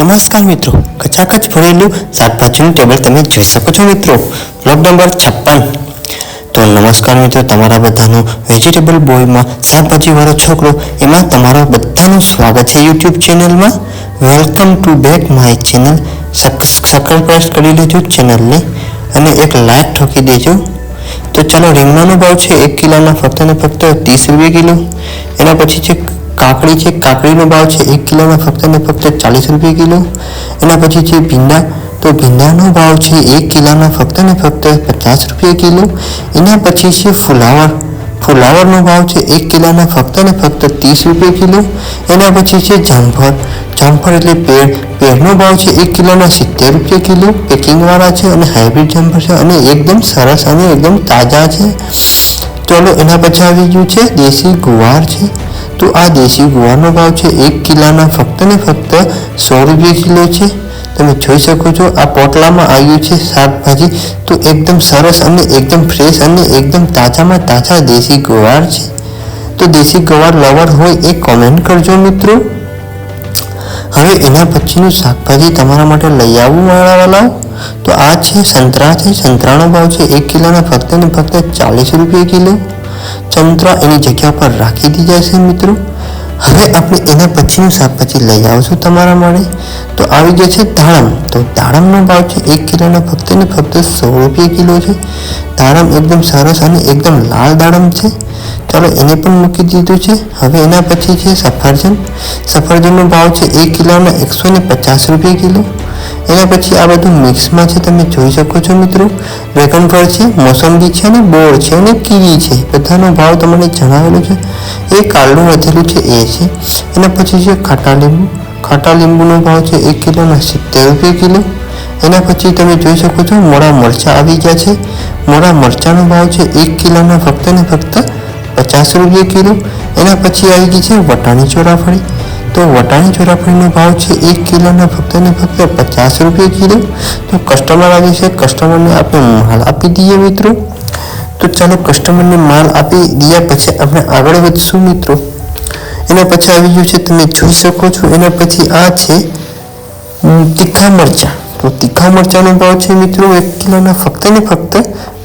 નમસ્કાર મિત્રો, કચાકચ ભરેલું શાકભાજીનું ટેબલ તમે જોઈ શકો છો મિત્રો. Blog number 56. તો નમસ્કાર મિત્રો, તમારા બધાનું વેજીટેબલ બોયમાં શાકભાજી વાળો છોકરો એમાં તમારા બધાનું સ્વાગત છે યુટ્યુબ ચેનલમાં. Welcome to back my channel. Subscribe કરી લેજો ચેનલને અને એક લાઈક ઠોકી દેજો. તો ચાલો, રીંગણાનો ભાવ છે 1 કિલોના ફક્ત ને ફક્ત 30 રૂપિયા કિલો. એના પછી છે કાકડી છે, કાકડીનો ભાવ છે 1 કિલોના ફક્ત ને ફક્ત 40 રૂપિયા કિલો. એના પછી છે ભીંડા, તો ભીંડાનો ભાવ છે 1 કિલોના ફક્ત ને ફક્ત 50 રૂપિયા કિલો. એના પછી છે ફુલાવર, ફુલાવરનો ભાવ છે 1 કિલોના ફક્ત ને ફક્ત 30 રૂપિયા કિલો. એના પછી છે જામફળ, જામફળ એટલે પેરનો ભાવ છે 1 કિલોના 70 રૂપિયા કિલો. પેકિંગવાળા છે અને હાઇબ્રિડ જામફળ છે અને એકદમ સરસ અને એકદમ તાજા છે. ચાલો, એના પછી આવી ગયું છે દેશી ગુવાર છે. તો આ દેશી ગુવારનો ભાવ છે 1 કિલોના ફક્ત ને ફક્ત 100 રૂપિયા કિલો છે. તમે જોઈ શકો છો આ પોટલામાં આવ્યું છે શાકભાજી. તો એકદમ સરસ અને એકદમ ફ્રેશ અને એકદમ તાજામાં તાજા દેશી ગુવાર છે. તો દેશી ગુવાર લવર હોય એ કોમેન્ટ કરજો મિત્રો. હવે એના પછીનું શાકભાજી તમારા માટે લઈ આવું વાળા. તો આ છે સંતરા છે. સંતરાનો ભાવ છે 1 કિલોના ફક્ત ને ફક્ત 40 રૂપિયા કિલો. સંતરા એની જગ્યા પર રાખી દીધા છે મિત્રો. હવે આપણે એના પછીનું શાકભાજી લઈ આવશું તમારા માટે. તો આવી ગયા છે દાડમ. તો દાડમનો ભાવ છે 1 કિલોના ફક્ત ને ફક્ત 100 રૂપિયા કિલો છે. દાડમ એકદમ સરસ અને એકદમ લાલ દાડમ છે. ચાલો, એને પણ મૂકી દીધું છે. હવે એના પછી છે સફરજન. સફરજનનો ભાવ છે 1 કિલોના 150 રૂપિયા કિલો. એના પછી આ બધું મિક્સમાં છે, તમે જોઈ શકો છો મિત્રો. ડ્રેગન ફળ છે, મોસંબી છે અને બોર છે અને કીવી છે. બધાનો ભાવ તમને જણાવેલો છે. એ કાળું વધેલું છે એ છે. એના પછી છે ખાટા લીંબુ. ખાટા લીંબુનો ભાવ છે 1 કિલોના 70 રૂપિયા કિલો. એના પછી તમે જોઈ શકો છો મોડા મરચાં આવી ગયા છે. મોડા મરચાંનો ભાવ છે 1 કિલોના ફક્ત ને ફક્ત 50 રૂપિયા કિલો. એના પછી આવી ગઈ છે વટાણી ચોરાફળી. તો વટાણી ચોરાફળીનો ભાવ છે 1 કિલોના ફક્ત ને ફક્ત 50 રૂપિયા કિલો. તો કસ્ટમર આવી છે, કસ્ટમરને આપણે માલ આપી દઈએ મિત્રો. તો ચાલો, કસ્ટમરને માલ આપી દયા પછી આપણે આગળ વધશું મિત્રો. એના પછી આવી ગયું છે, તમે જોઈ શકો છો. એના પછી આ છે તીખા મરચાં. તો તીખા મરચાંનો ભાવ છે મિત્રો 1 કિલોના ફક્ત ને ફક્ત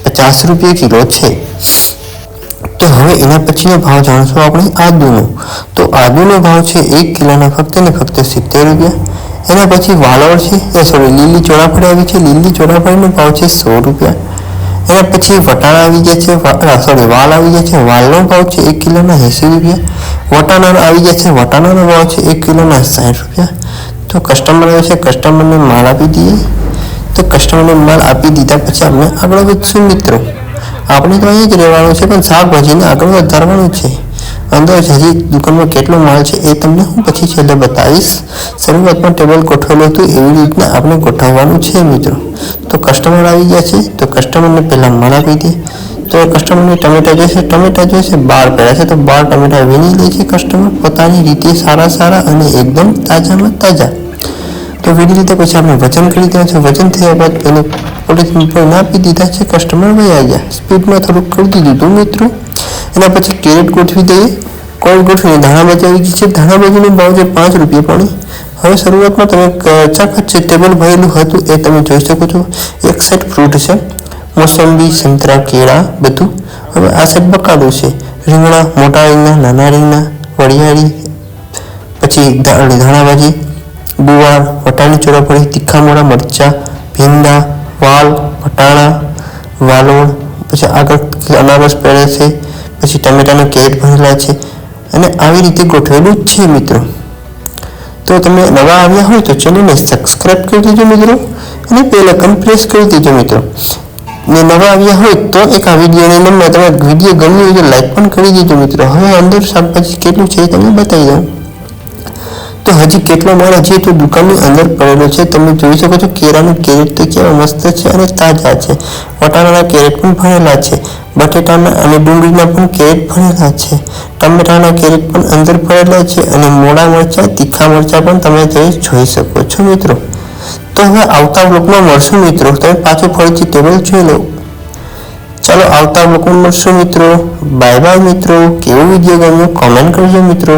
50 રૂપિયા કિલો છે. તો હવે એના પછીનો ભાવ જાણશું આપણે આદુનો. તો આદુનો ભાવ છે 1 કિલોના ફક્ત ને ફક્ત 70 રૂપિયા. એના પછી વાલોળ છે, લીલી ચોળાફળી આવી છે. લીલી ચોળાફળીનો ભાવ છે 100 રૂપિયા. એના પછી વટાણા આવી ગયા છે, વાલ આવી ગયા છે. વાલનો ભાવ છે 1 કિલોના 80 રૂપિયા. વટાણા આવી ગયા છે. વટાણાનો ભાવ છે 1 કિલોના 60 રૂપિયા. તો કસ્ટમર આવે છે, કસ્ટમરને માલ આપી દઈએ. તો કસ્ટમરને માલ આપી દીધા પછી આપણે આગળ વધશું મિત્રો. આપણે તો અહીં જ રહેવાનું છે, પણ શાકભાજીને આગળ વધારવાનું છે. અંદર હજી દુકાનમાં કેટલો માલ છે એ તમને હું પછી છેલ્લે બતાવીશ. શરૂઆતમાં ટેબલ ગોઠવેલું હતું એવી રીતના આપણે ગોઠવવાનું છે મિત્રો. તો કસ્ટમર આવી ગયા છે, તો કસ્ટમરને પહેલાં માલ આપી દે. તો ટમેટા જોઈશે, ટમેટા જોઈશે 12 પડ્યા છે. તો 12 ટમેટા વીણી લે છે કસ્ટમર પોતાની રીતે સારા અને એકદમ તાજામાં તાજા. તો વીણી લીધા પછી આપણે વજન કરી દેવા છે. વજન થયા બાદ એને પોલીથીન પર નાખી દીધા છે. કસ્ટમર વહી ગયા. સ્પીડમાં થોડુંક કરી દીધું મિત્રો. એના પછી કેરેટ ગોઠવી દઈએ. કોણ ગોઠવીને ધાણાભાજી આવી ગઈ છે. ધાણાભાજીનો ભાવ છે 5 રૂપિયા પાણી. હવે શરૂઆતમાં તમે કચાકચ છે ટેબલ ભરેલું હતું એ તમે જોઈ શકો છો. એક સાઈડ ફ્રૂટ છે, મોસંબી, સંતરા, કેળા બધું. હવે આ સાઈડ બકાલું છે. રીંગણા, મોટા રીંગણા, નાના રીંગણા, વરિયાળી, પછી ધાણાભાજી, ગુવાર, વટાણી ચોરાફળી, તીખા મોડા મરચાં, ભીંડા, વાલ, વટાણા, વાલોળ, પછી આગળ અનારસ પડે છે, પછી ટમેટાના કેરેટ ભરેલા છે અને આવી રીતે ગોઠવેલું છે મિત્રો. તો તમે નવા આવ્યા હોય તો ચેનલને સબસ્ક્રાઈબ કરી દેજો મિત્રો અને બેલ આઇકન પ્રેસ કરી દેજો મિત્રો. ને નવા આવ્યા હોય તો એક આ વિડીયોને નંબર તમે વિડીયો ગમ્યો હોય તો લાઈક પણ કરી દેજો મિત્રો. હવે અંદર શાકભાજી કેટલું છે એ તમને બતાવી દઉં. તો હજી કેટલો માલ હજી તો દુકાનની અંદર પડેલો છે. તમે જોઈ શકો છો કેળાનું કેરેટ તો કેવા મસ્ત છે અને તાજા છે. વટાણાના કેરેટ પણ ભરેલા છે. બટેટાના અને ડુંગળીના પણ કેરેટ ભરેલા છે. ટમેટાના કેરેટ પણ અંદર ભરેલા છે અને મોડા મરચાં, તીખા મરચાં પણ તમે જોઈ શકો છો મિત્રો. તો હવે આવતા બ્લોગમાં મળશું મિત્રો. તમે પાછું ફરીથી ટેબલ જોઈ લો. ચાલો, આવતા બ્લોગમાં મળશું મિત્રો. બાય બાય મિત્રો. કેવો વિડીયો ગમ્યો કોમેન્ટ કરજો મિત્રો.